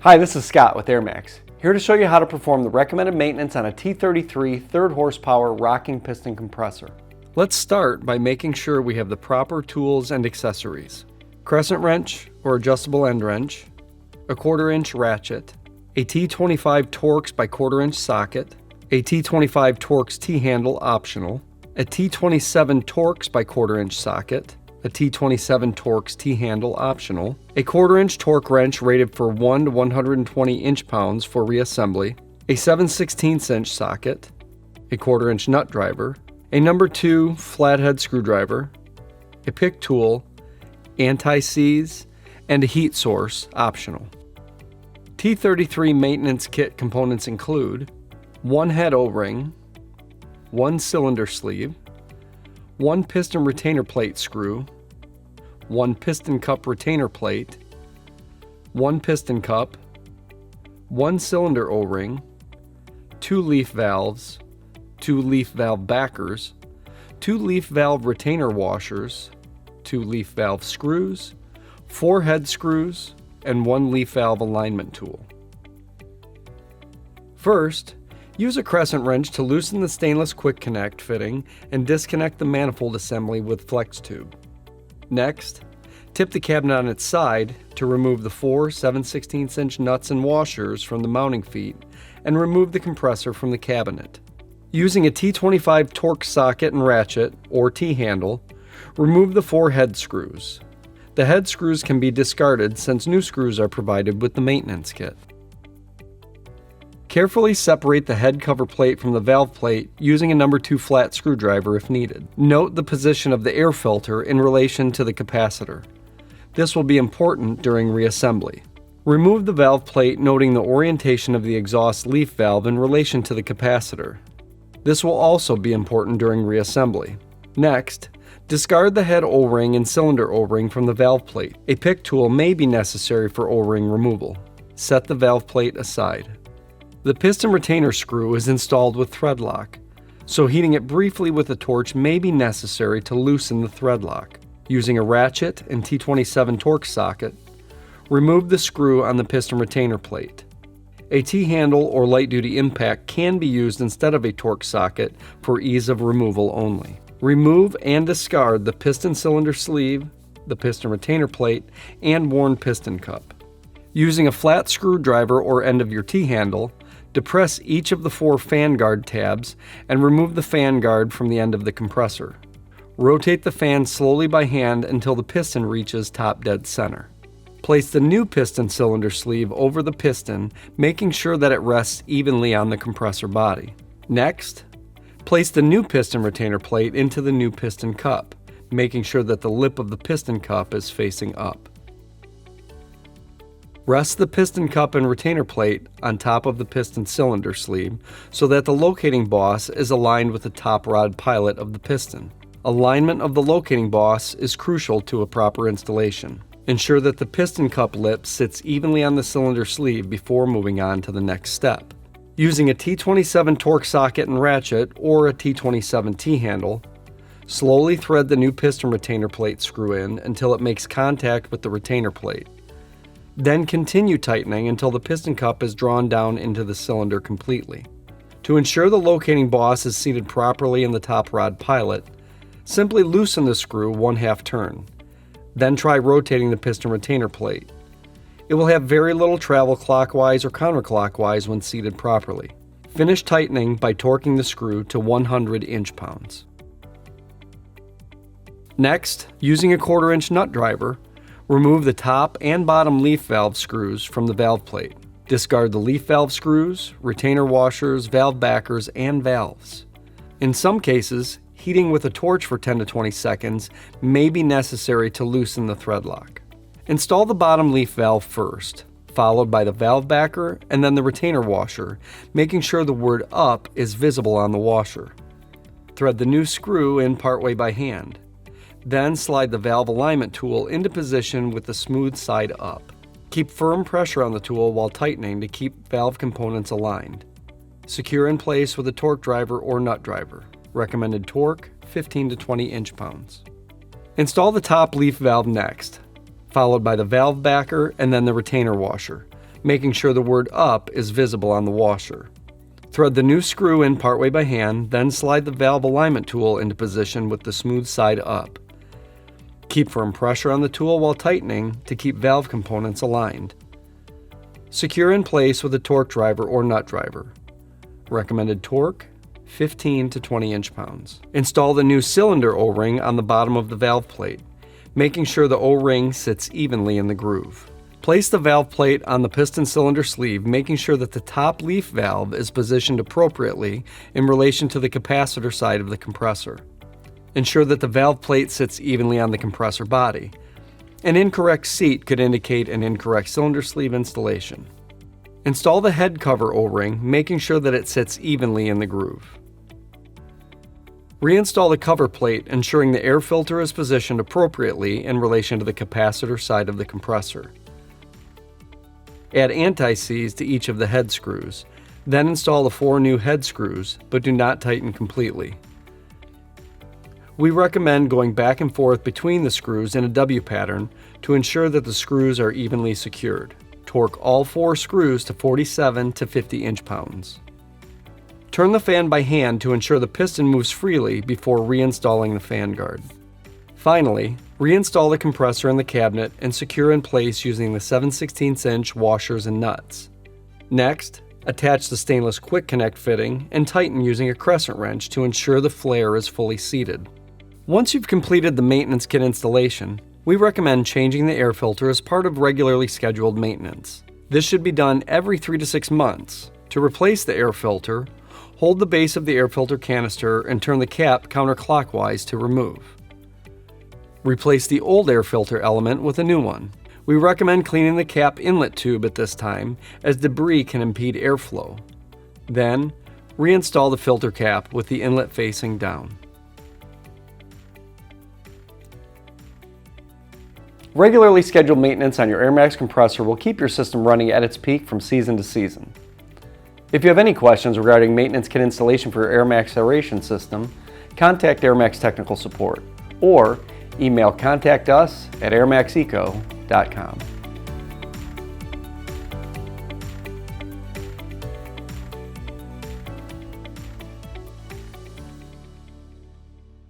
Hi, this is Scott with Airmax, here to show you how to perform the recommended maintenance on a T33 3rd horsepower rocking piston compressor. Let's start by making sure we have the proper tools and accessories. Crescent wrench or adjustable end wrench, a 1/4 inch ratchet, a T25 Torx by 1/4 inch socket, a T25 Torx T-handle optional, a T27 Torx by 1/4 inch socket, a T27 Torx T-handle optional, a 1/4 inch torque wrench rated for 1 to 120 inch-pounds for reassembly, a 7/16 inch socket, a 1/4 inch nut driver, a number 2 flathead screwdriver, a pick tool, anti-seize, and a heat source optional. T33 maintenance kit components include 1 head O-ring, 1 cylinder sleeve, 1 piston retainer plate screw, 1 piston cup retainer plate, 1 piston cup, 1 cylinder O-ring, 2 leaf valves, 2 leaf valve backers, 2 leaf valve retainer washers, 2 leaf valve screws, 4 head screws, and 1 leaf valve alignment tool. First, use a crescent wrench to loosen the stainless quick connect fitting and disconnect the manifold assembly with flex tube. Next, tip the cabinet on its side to remove the 4 7/16 inch nuts and washers from the mounting feet and remove the compressor from the cabinet. Using a T25 Torx socket and ratchet, or T-handle, remove the 4 head screws. The head screws can be discarded since new screws are provided with the maintenance kit. Carefully separate the head cover plate from the valve plate using a number 2 flat screwdriver if needed. Note the position of the air filter in relation to the capacitor. This will be important during reassembly. Remove the valve plate, noting the orientation of the exhaust leaf valve in relation to the capacitor. This will also be important during reassembly. Next, discard the head O-ring and cylinder O-ring from the valve plate. A pick tool may be necessary for O-ring removal. Set the valve plate aside. The piston retainer screw is installed with thread lock, so heating it briefly with a torch may be necessary to loosen the thread lock. Using a ratchet and T27 Torx socket, remove the screw on the piston retainer plate. A T-handle or light-duty impact can be used instead of a Torx socket for ease of removal only. Remove and discard the piston cylinder sleeve, the piston retainer plate, and worn piston cup. Using a flat screwdriver or end of your T-handle, depress each of the 4 fan guard tabs and remove the fan guard from the end of the compressor. Rotate the fan slowly by hand until the piston reaches top dead center. Place the new piston cylinder sleeve over the piston, making sure that it rests evenly on the compressor body. Next, place the new piston retainer plate into the new piston cup, making sure that the lip of the piston cup is facing up. Rest the piston cup and retainer plate on top of the piston cylinder sleeve so that the locating boss is aligned with the top rod pilot of the piston. Alignment of the locating boss is crucial to a proper installation. Ensure that the piston cup lip sits evenly on the cylinder sleeve before moving on to the next step. Using a T27 Torx socket and ratchet or a T27 T-handle, slowly thread the new piston retainer plate screw in until it makes contact with the retainer plate. Then continue tightening until the piston cup is drawn down into the cylinder completely. To ensure the locating boss is seated properly in the top rod pilot, simply loosen the screw 1/2 turn. Then try rotating the piston retainer plate. It will have very little travel clockwise or counterclockwise when seated properly. Finish tightening by torquing the screw to 100 inch-pounds. Next, using a 1/4 inch nut driver, remove the top and bottom leaf valve screws from the valve plate. Discard the leaf valve screws, retainer washers, valve backers, and valves. In some cases, heating with a torch for 10 to 20 seconds may be necessary to loosen the thread lock. Install the bottom leaf valve first, followed by the valve backer and then the retainer washer, making sure the word "up" is visible on the washer. Thread the new screw in partway by hand. Then slide the valve alignment tool into position with the smooth side up. Keep firm pressure on the tool while tightening to keep valve components aligned. Secure in place with a torque driver or nut driver. Recommended torque, 15 to 20 inch-pounds. Install the top leaf valve next, followed by the valve backer and then the retainer washer, making sure the word up is visible on the washer. Thread the new screw in partway by hand, then slide the valve alignment tool into position with the smooth side up. Keep firm pressure on the tool while tightening to keep valve components aligned. Secure in place with a torque driver or nut driver. Recommended torque, 15 to 20 inch-pounds. Install the new cylinder O-ring on the bottom of the valve plate, making sure the O-ring sits evenly in the groove. Place the valve plate on the piston cylinder sleeve, making sure that the top leaf valve is positioned appropriately in relation to the capacitor side of the compressor. Ensure that the valve plate sits evenly on the compressor body. An incorrect seat could indicate an incorrect cylinder sleeve installation. Install the head cover O-ring, making sure that it sits evenly in the groove. Reinstall the cover plate, ensuring the air filter is positioned appropriately in relation to the capacitor side of the compressor. Add anti-seize to each of the head screws, then install the 4 new head screws, but do not tighten completely. We recommend going back and forth between the screws in a W pattern to ensure that the screws are evenly secured. Torque all 4 screws to 47 to 50 inch-pounds. Turn the fan by hand to ensure the piston moves freely before reinstalling the fan guard. Finally, reinstall the compressor in the cabinet and secure in place using the 7/16" washers and nuts. Next, attach the stainless quick connect fitting and tighten using a crescent wrench to ensure the flare is fully seated. Once you've completed the maintenance kit installation, we recommend changing the air filter as part of regularly scheduled maintenance. This should be done every 3 to 6 months. To replace the air filter, hold the base of the air filter canister and turn the cap counterclockwise to remove. Replace the old air filter element with a new one. We recommend cleaning the cap inlet tube at this time, as debris can impede airflow. Then, reinstall the filter cap with the inlet facing down. Regularly scheduled maintenance on your Airmax compressor will keep your system running at its peak from season to season. If you have any questions regarding maintenance kit installation for your Airmax aeration system, contact Airmax Technical Support or email contactus@airmaxeco.com.